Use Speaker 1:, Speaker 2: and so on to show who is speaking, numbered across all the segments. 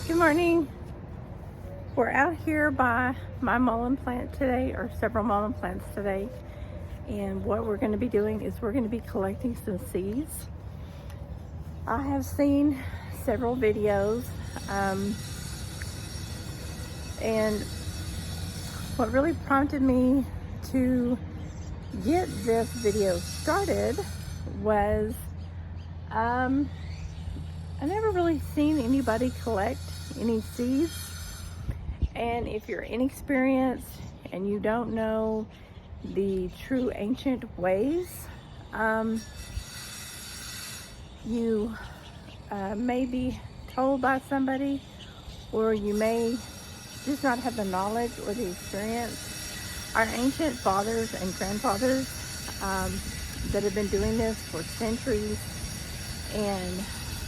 Speaker 1: Good morning. We're out here by my mullein plant today, or several mullein plants today. And what we're going to be doing is we're going to be collecting some seeds. I have seen several videos, and what really prompted me to get this video started was I never really seen anybody collect any seeds. And if you're inexperienced and you don't know the true ancient ways, you may be told by somebody, or you may just not have the knowledge or the experience. Our ancient fathers and grandfathers that have been doing this for centuries, and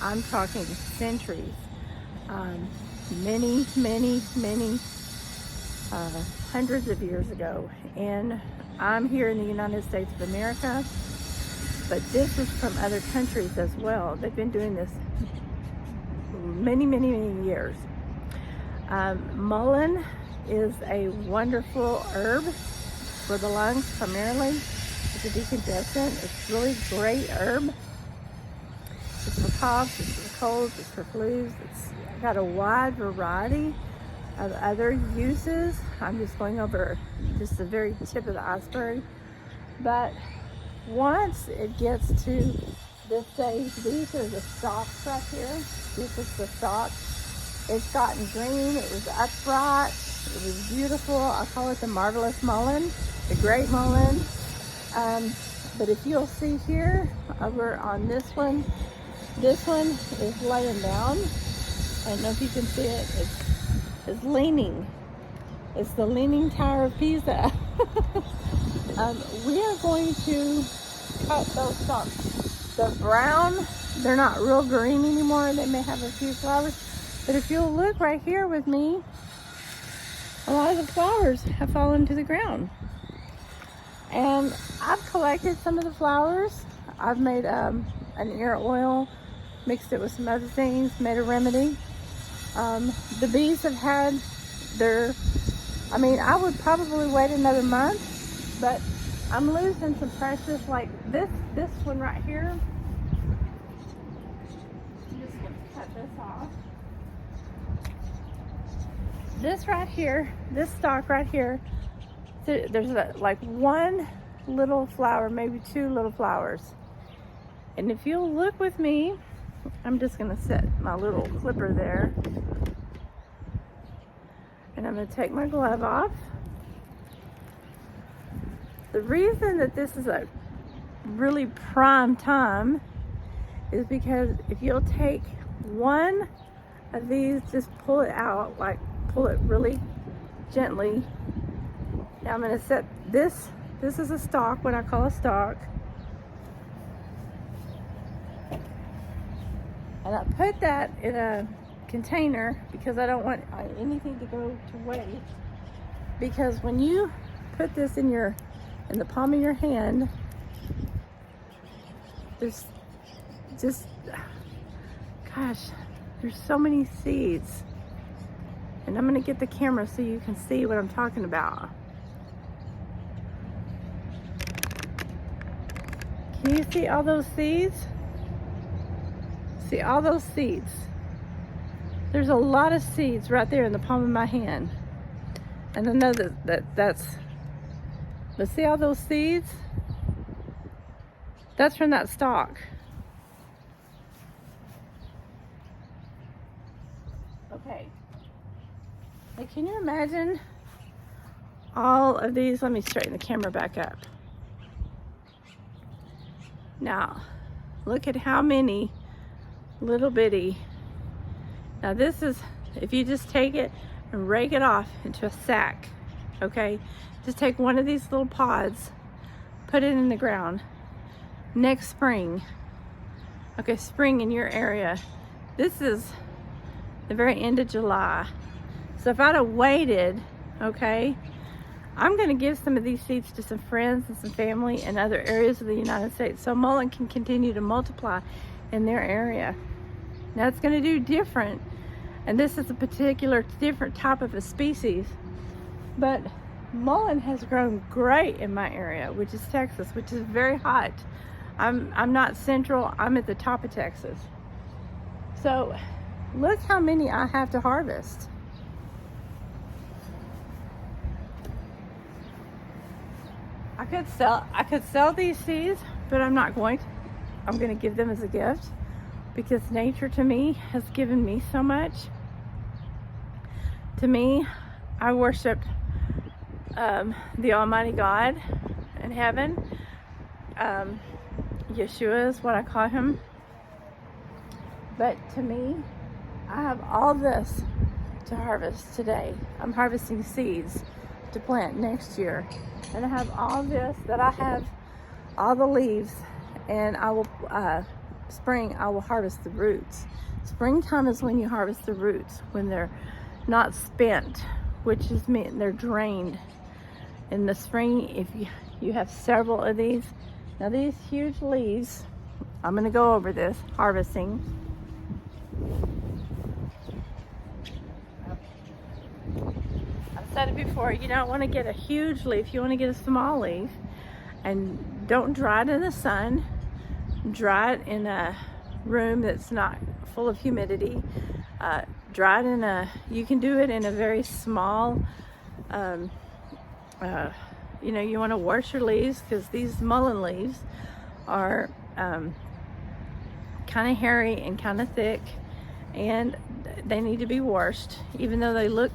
Speaker 1: I'm talking centuries, many hundreds of years ago. And I'm here in the United States of America, but this is from other countries as well. They've been doing this many years. Mullein is a wonderful herb for the lungs primarily. It's a decongestant. It's a really great herb. It's for coughs, it's for colds, it's for flus. It's got a wide variety of other uses. I'm just going over just the very tip of the iceberg. But once it gets to this stage, these are the stalks right here. This is the stalk. It's gotten green, it was upright, it was beautiful. I call it the marvelous mullein, the great mullein. But if you'll see here, over on this one is laying down. I don't know if you can see it. It's leaning. It's the Leaning Tower of Pisa. We are going to cut those stalks. The brown, they're not real green anymore. They may have a few flowers. But if you'll look right here with me, a lot of the flowers have fallen to the ground. And I've collected some of the flowers. I've made an ear oil, mixed it with some other things, made a remedy. The bees have had their, I would probably wait another month, but I'm losing some precious, like this one right here. I'm just gonna cut this off. This right here, this stalk right here, there's like one little flower, maybe two little flowers. And if you'll look with me, I'm just gonna set my little clipper there. And I'm gonna take my glove off. The reason that this is a really prime time is because if you'll take one of these, just pull it out, like pull it really gently. Now I'm gonna set this is a stalk, what I call a stalk. And I put that in a container because I don't want anything to go to waste. Because when you put this in the palm of your hand, there's just, gosh, there's so many seeds. And I'm gonna get the camera so you can see what I'm talking about. Can you see all those seeds? See all those seeds? There's a lot of seeds right there in the palm of my hand. And I know that's, but see all those seeds? That's from that stalk. Okay. Now, can you imagine all of these? Let me straighten the camera back up. Now, look at how many little bitty. Now this is, if you just take it and rake it off into a sack, okay? Just take one of these little pods, put it in the ground. Next spring, okay, spring in your area, this is the very end of July. So if I'd have waited, okay, I'm going to give some of these seeds to some friends and some family in other areas of the United States so mullein can continue to multiply in their area. Now it's going to do different And this is a particular different type of a species. But mullein has grown great in my area, which is Texas, which is very hot. I'm not central, I'm at the top of Texas. So look how many I have to harvest. I could sell these seeds, but I'm not going to. I'm going to give them as a gift because nature to me has given me so much. To me, I worship the Almighty God in heaven. Yeshua is what I call him. But to me, I have all this to harvest today. I'm harvesting seeds to plant next year. And I have all this that I have, all the leaves, and I will, spring, I will harvest the roots. Springtime is when you harvest the roots, when they're not spent, which is mean they're drained. In the spring, if you have several of these, now these huge leaves, I'm gonna go over this, harvesting. I've said it before, you don't want to get a huge leaf, you want to get a small leaf, and don't dry it in the sun. Dry it in a room that's not full of humidity. Dry it in you can do it in a very small, you know, you want to wash your leaves because these mullein leaves are kind of hairy and kind of thick, and they need to be washed. Even though they look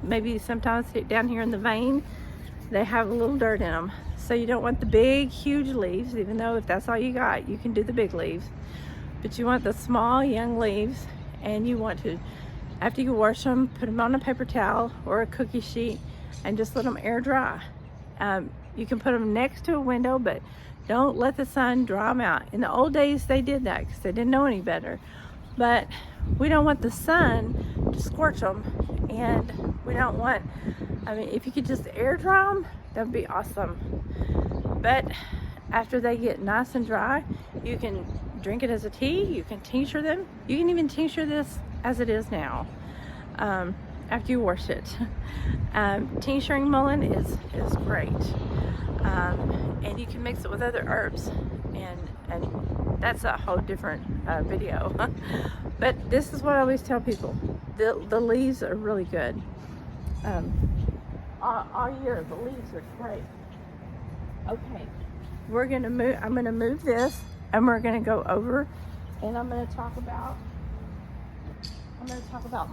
Speaker 1: maybe sometimes down here in the vein, they have a little dirt in them. So you don't want the big huge leaves, even though if that's all you got, you can do the big leaves. But you want the small young leaves, and you want to, after you wash them, put them on a paper towel or a cookie sheet and just let them air dry. You can put them next to a window, but don't let the sun dry them out. In the old days they did that because they didn't know any better. But we don't want the sun to scorch them, and we don't want, I mean, if you could just air dry them, that would be awesome. But after they get nice and dry, you can drink it as a tea, you can tincture them, you can even tincture this as it is now, after you wash it. Tincturing mullein is great, and you can mix it with other herbs, and that's a whole different video. But this is what I always tell people, the leaves are really good. All year the leaves are great. Okay, we're gonna move, I'm gonna move this, and we're gonna go over, and I'm gonna talk about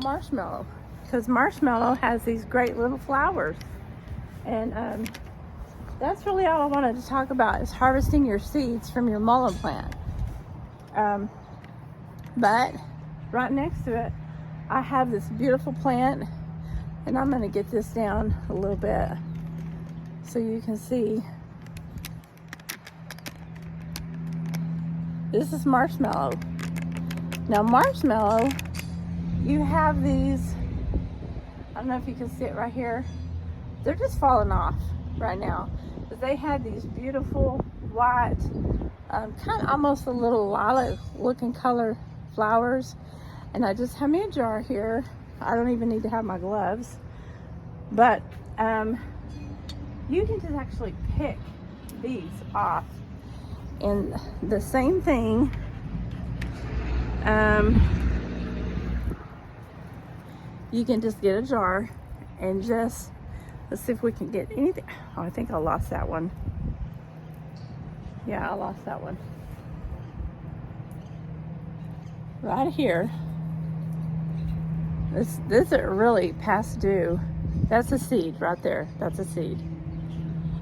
Speaker 1: marshmallow, because marshmallow has these great little flowers, and that's really all I wanted to talk about, is harvesting your seeds from your mullein plant. But right next to it, I have this beautiful plant, and I'm gonna get this down a little bit so you can see. This is marshmallow. Now marshmallow, you have these, I don't know if you can see it right here, they're just falling off right now, but they had these beautiful white, kind of almost a little lilac looking color flowers. And I just have me a jar here. I don't even need to have my gloves, but you can just actually pick these off. And the same thing, you can just get a jar and just, let's see if we can get anything. Oh, I think I lost that one. Yeah, I lost that one. Right here. This are really past due. That's a seed right there. That's a seed.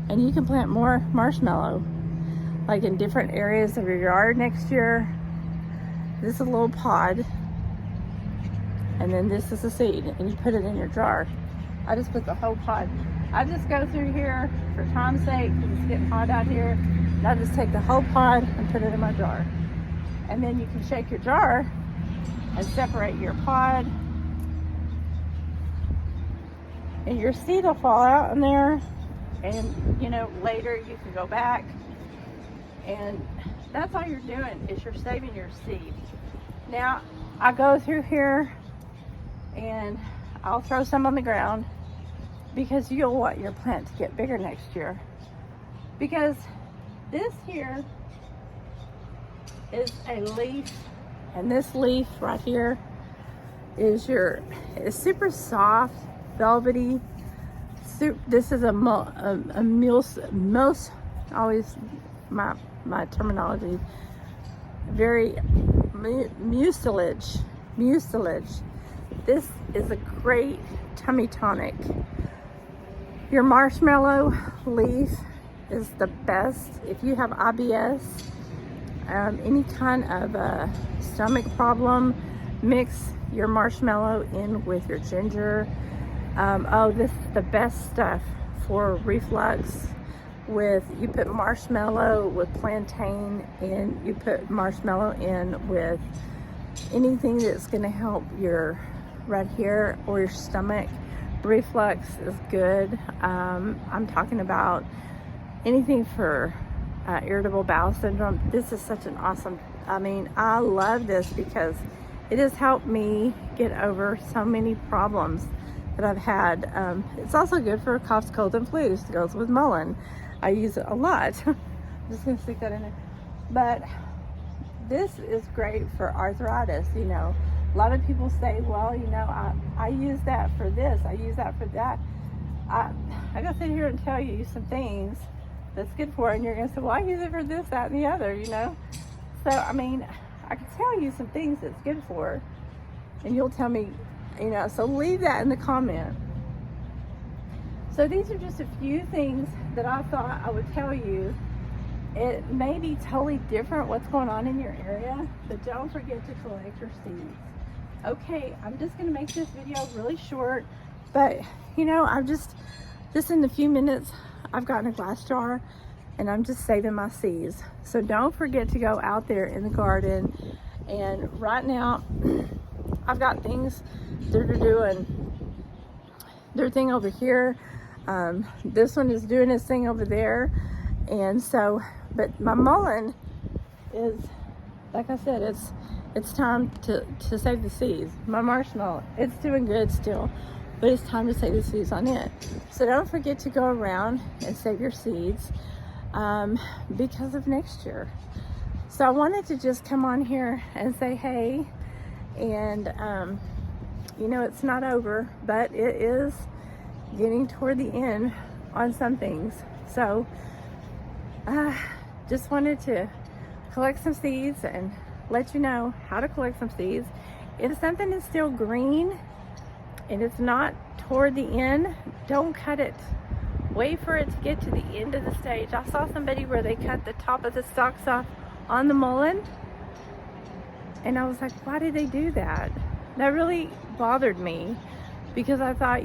Speaker 1: And you can plant more marshmallow, like in different areas of your yard next year. This is a little pod, and then this is a seed, and you put it in your jar. I just put the whole pod. I just go through here for time's sake, because it's getting hot out here, and I just take the whole pod and put it in my jar. And then you can shake your jar and separate your pod, and your seed will fall out in there, and you know, later you can go back, and that's all you're doing, is you're saving your seed. Now I go through here and I'll throw some on the ground because you'll want your plant to get bigger next year. Because this here is a leaf, and this leaf right here is it's super soft, velvety. This is most always my terminology, very mucilage. This is a great tummy tonic. Your marshmallow leaf is the best if you have IBS, any kind of stomach problem. Mix your marshmallow in with your ginger. This is the best stuff for reflux. You put marshmallow with plantain, and you put marshmallow in with anything that's going to help your right here or your stomach. Reflux is good. I'm talking about anything for irritable bowel syndrome. This is such an awesome, I love this because it has helped me get over so many problems that I've had. It's also good for coughs, colds, and flus. It goes with mullein. I use it a lot. I'm just gonna stick that in there. But this is great for arthritis. A lot of people say, well, I use that for this, I use that for that. I gotta sit here and tell you some things that's good for it, and you're gonna say, well, I use it for this, that, and the other, So, I can tell you some things that's good for, and you'll tell me, so leave that in the comment. So these are just a few things that I thought I would tell you. It may be totally different what's going on in your area, but don't forget to collect your seeds. Okay, I'm just gonna make this video really short, but I'm just in a few minutes, I've gotten a glass jar and I'm just saving my seeds. So don't forget to go out there in the garden. And right now, I've got things they're doing their thing over here. This one is doing his thing over there. And so, but my mullein is, like I said, it's time to save the seeds. My marshmallow, it's doing good still, but it's time to save the seeds on it. So don't forget to go around and save your seeds because of next year. So I wanted to just come on here and say hey, and it's not over, but it is getting toward the end on some things. So just wanted to collect some seeds and let you know how to collect some seeds. If something is still green and it's not toward the end, don't cut it. Wait for it to get to the end of the stage. I saw somebody where they cut the top of the stalks off on the mullein, and I was like, why did they do that? That really bothered me, because I thought,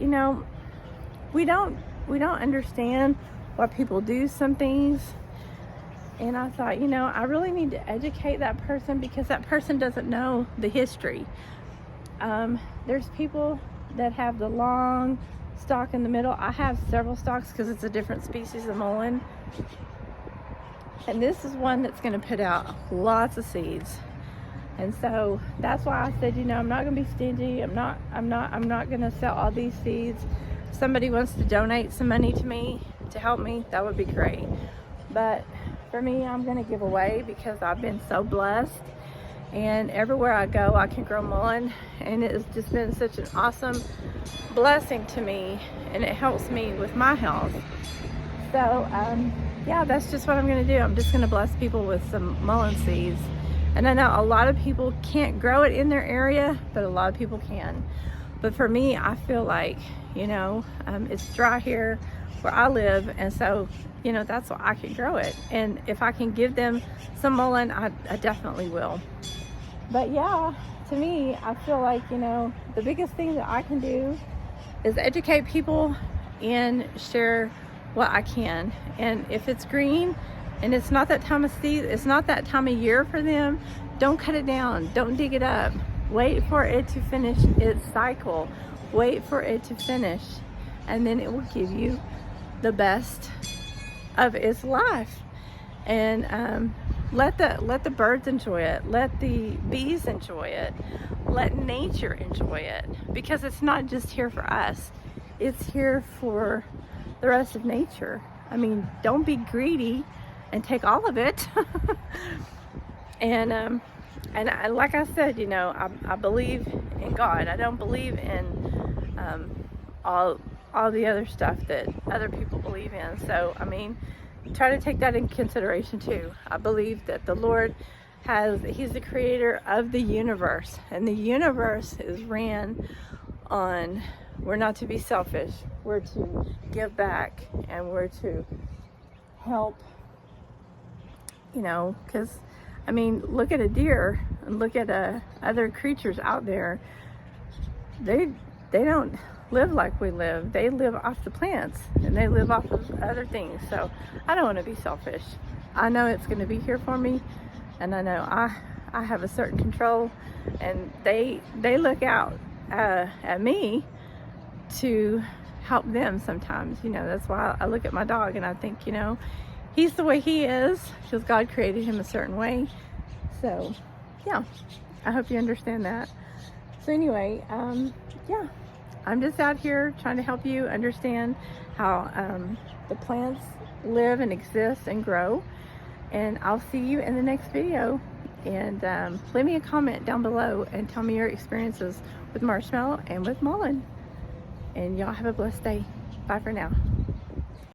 Speaker 1: we don't understand why people do some things. And I thought, I really need to educate that person, because that person doesn't know the history. There's people that have the long stalk in the middle. I have several stalks because it's a different species of mullein. And this is one that's going to put out lots of seeds. And so that's why I said, I'm not going to be stingy. I'm not going to sell all these seeds. If somebody wants to donate some money to me to help me, that would be great. But for me, I'm going to give away, because I've been so blessed, and everywhere I go I can grow mullein, and it has just been such an awesome blessing to me, and it helps me with my health. So yeah, that's just what I'm going to do. I'm just going to bless people with some mullein seeds. And I know a lot of people can't grow it in their area, but a lot of people can. But for me, I feel like, it's dry here where I live, and so that's why I can grow it. And if I can give them some mullein, I definitely will. But yeah, to me, I feel like, the biggest thing that I can do is educate people and share what I can. And if it's green and it's not that time of season, it's not that time of year for them, don't cut it down, don't dig it up. Wait for it to finish its cycle. Wait for it to finish, and then it will give you the best of its life. And let the birds enjoy it, let the bees enjoy it, let nature enjoy it, because it's not just here for us, it's here for the rest of nature. I mean, don't be greedy and take all of it. And like I said, you know, I believe in God. I don't believe in all the other stuff that other people believe in. So, I mean, try to take that in consideration too. I believe that the Lord He's the creator of the universe, and the universe is ran on, we're not to be selfish, we're to give back, and we're to help, you know, because, I mean, look at a deer and look at other creatures out there. They don't live like we live. They live off the plants, and they live off of other things. So I don't want to be selfish. I know it's going to be here for me, and I know I have a certain control, and they look out at me to help them sometimes. You know, that's why I look at my dog and I think, you know, he's the way he is because God created him a certain way. So yeah, I hope you understand that. So anyway, yeah, I'm just out here trying to help you understand how the plants live and exist and grow. And I'll see you in the next video. And leave me a comment down below and tell me your experiences with marshmallow and with mullein. And y'all have a blessed day. Bye for now.